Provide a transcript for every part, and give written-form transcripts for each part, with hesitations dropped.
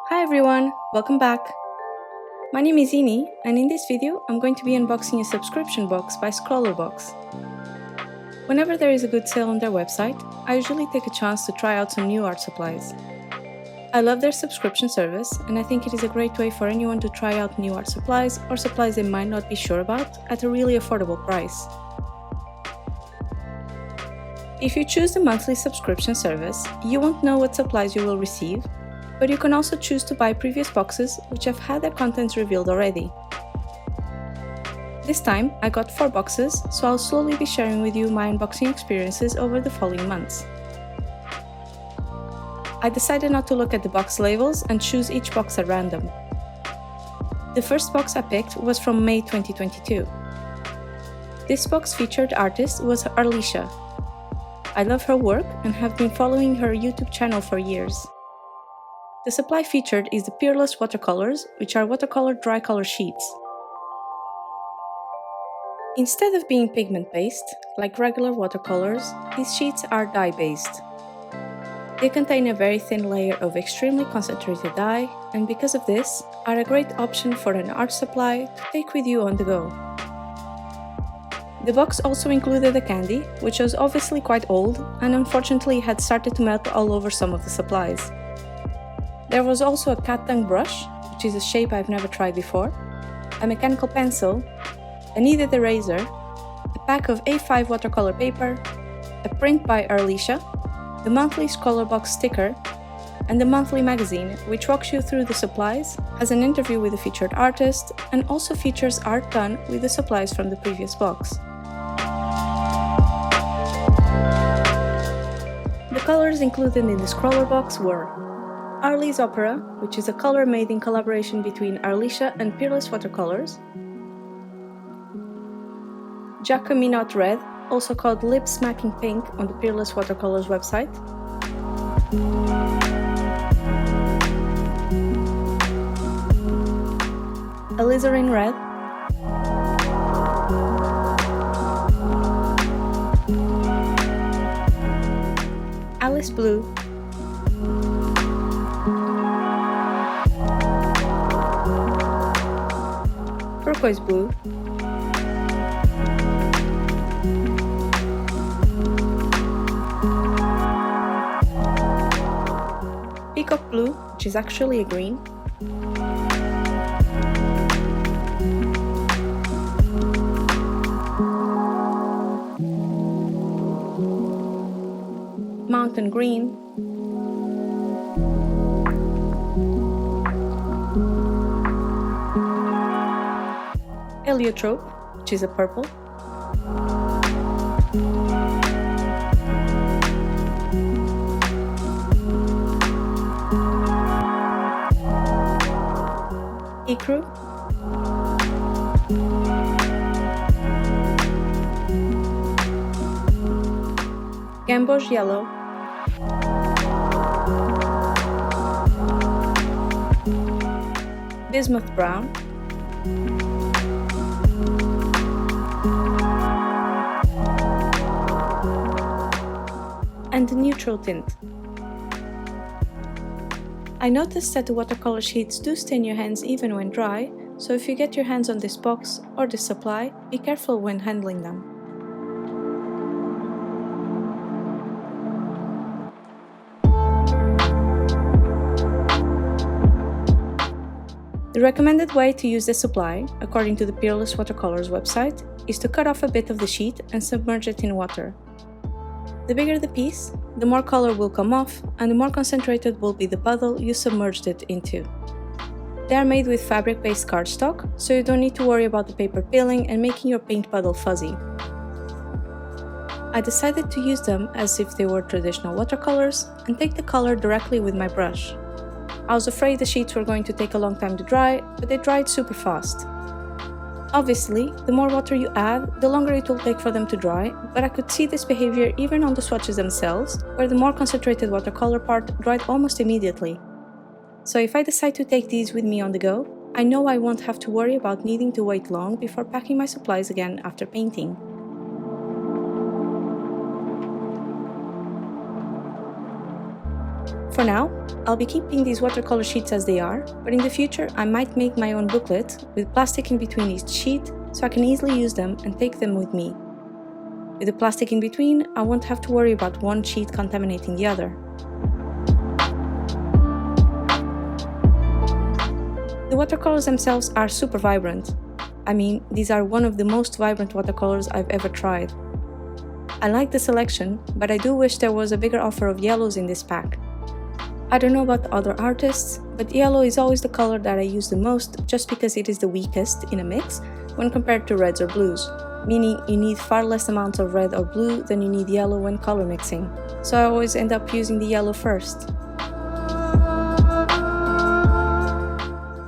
Hi everyone, welcome back. My name is Ini, and in this video I'm going to be unboxing a subscription box by Scrawlr box. Whenever there is a good sale on their website, I usually take a chance to try out some new art supplies. I love their subscription service, and I think it is a great way for anyone to try out new art supplies or supplies they might not be sure about at a really affordable price. If you choose the monthly subscription service, you won't know what supplies you will receive, but you can also choose to buy previous boxes which have had their contents revealed already. This time I got 4 boxes, so I'll slowly be sharing with you my unboxing experiences over the following months. I decided not to look at the box labels and choose each box at random. The first box I picked was from May 2022. This box featured artist was Arleesha. I love her work and have been following her YouTube channel for years. The supply featured is the Peerless Watercolours, which are watercolor dry color sheets. Instead of being pigment-based, like regular watercolors, these sheets are dye-based. They contain a very thin layer of extremely concentrated dye, and because of this, are a great option for an art supply to take with you on the go. The box also included a candy, which was obviously quite old and unfortunately had started to melt all over some of the supplies. There was also a cat tongue brush, which is a shape I've never tried before, a mechanical pencil, a kneaded eraser, a pack of A5 watercolor paper, a print by Arleesha, the monthly Scrawlr box sticker, and the monthly magazine, which walks you through the supplies, has an interview with the featured artist, and also features art done with the supplies from the previous box. The colors included in the Scrawlr box were Arlee's Opera, which is a color made in collaboration between Arleesha and Peerless Watercolours, Jacqueminot Red, also called Lip Smacking Pink on the Peerless Watercolours website, Alizarin Red, Alice Blue, Turquoise Blue, Peacock Blue, which is actually a green, Mountain Green, Heliotrope, which is a purple, Ecru, Gamboge Yellow, Bismuth Brown, and the neutral tint. I noticed that the watercolor sheets do stain your hands even when dry, so if you get your hands on this box or this supply, be careful when handling them. The recommended way to use this supply, according to the Peerless Watercolours website, is to cut off a bit of the sheet and submerge it in water. The bigger the piece, the more color will come off, and the more concentrated will be the puddle you submerged it into. They are made with fabric-based cardstock, so you don't need to worry about the paper peeling and making your paint puddle fuzzy. I decided to use them as if they were traditional watercolors and take the color directly with my brush. I was afraid the sheets were going to take a long time to dry, but they dried super fast. Obviously, the more water you add, the longer it will take for them to dry, but I could see this behavior even on the swatches themselves, where the more concentrated watercolor part dried almost immediately. So if I decide to take these with me on the go, I know I won't have to worry about needing to wait long before packing my supplies again after painting. For now, I'll be keeping these watercolor sheets as they are, but in the future I might make my own booklet with plastic in between each sheet so I can easily use them and take them with me. With the plastic in between, I won't have to worry about one sheet contaminating the other. The watercolors themselves are super vibrant. I mean, these are one of the most vibrant watercolors I've ever tried. I like the selection, but I do wish there was a bigger offer of yellows in this pack. I don't know about other artists, but yellow is always the color that I use the most just because it is the weakest in a mix when compared to reds or blues, meaning you need far less amounts of red or blue than you need yellow when color mixing, so I always end up using the yellow first.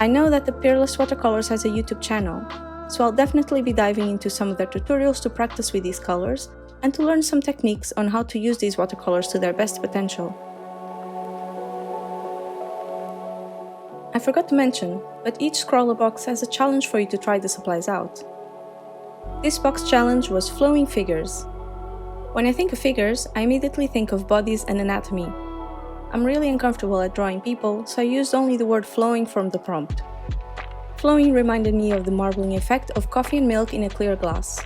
I know that the Peerless Watercolours has a YouTube channel, so I'll definitely be diving into some of their tutorials to practice with these colors and to learn some techniques on how to use these watercolors to their best potential. I forgot to mention, but each Scrawlr box has a challenge for you to try the supplies out. This box challenge was flowing figures. When I think of figures, I immediately think of bodies and anatomy. I'm really uncomfortable at drawing people, so I used only the word flowing from the prompt. Flowing reminded me of the marbling effect of coffee and milk in a clear glass.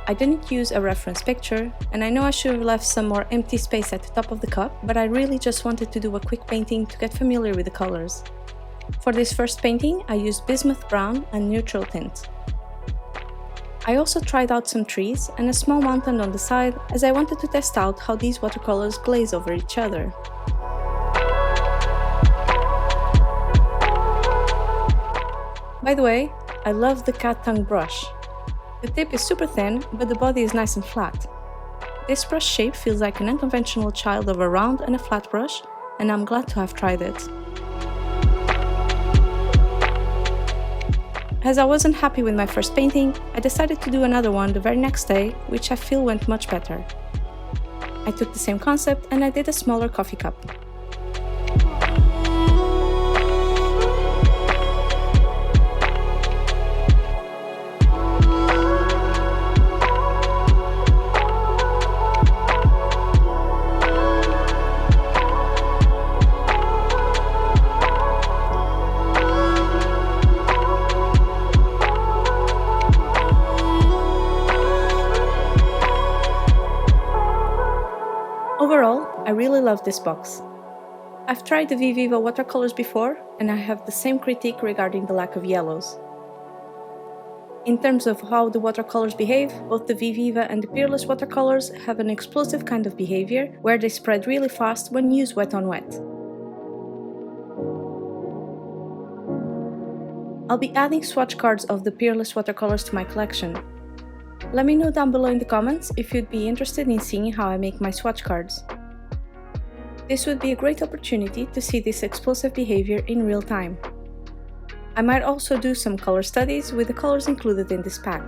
I didn't use a reference picture, and I know I should have left some more empty space at the top of the cup, but I really just wanted to do a quick painting to get familiar with the colors. For this first painting, I used bismuth brown and neutral tint. I also tried out some trees and a small mountain on the side as I wanted to test out how these watercolors glaze over each other. By the way, I love the cat tongue brush. The tip is super thin, but the body is nice and flat. This brush shape feels like an unconventional child of a round and a flat brush, and I'm glad to have tried it. As I wasn't happy with my first painting, I decided to do another one the very next day, which I feel went much better. I took the same concept and I did a smaller coffee cup. Overall, I really love this box. I've tried the Viviva watercolors before, and I have the same critique regarding the lack of yellows. In terms of how the watercolors behave, both the Viviva and the Peerless watercolors have an explosive kind of behavior where they spread really fast when used wet on wet. I'll be adding swatch cards of the Peerless watercolors to my collection. Let me know down below in the comments if you'd be interested in seeing how I make my swatch cards. This would be a great opportunity to see this explosive behavior in real time. I might also do some color studies with the colors included in this pack.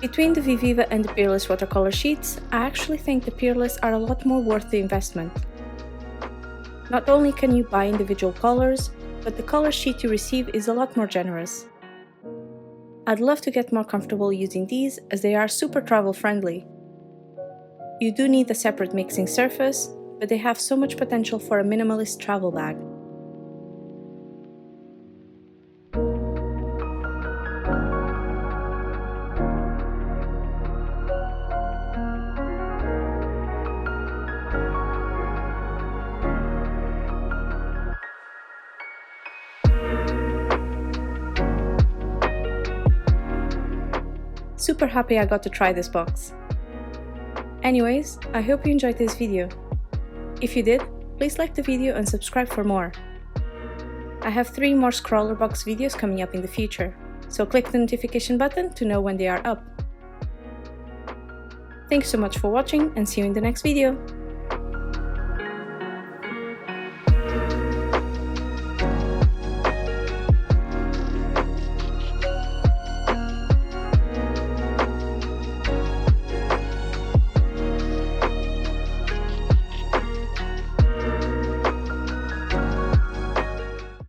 Between the Viviva and the Peerless watercolor sheets, I actually think the Peerless are a lot more worth the investment. Not only can you buy individual colors, but the color sheet you receive is a lot more generous. I'd love to get more comfortable using these as they are super travel friendly. You do need a separate mixing surface, but they have so much potential for a minimalist travel bag. Super happy I got to try this box. Anyways, I hope you enjoyed this video. If you did, please like the video and subscribe for more. I have 3 more Scrawlr box videos coming up in the future, so click the notification button to know when they are up. Thanks so much for watching and see you in the next video!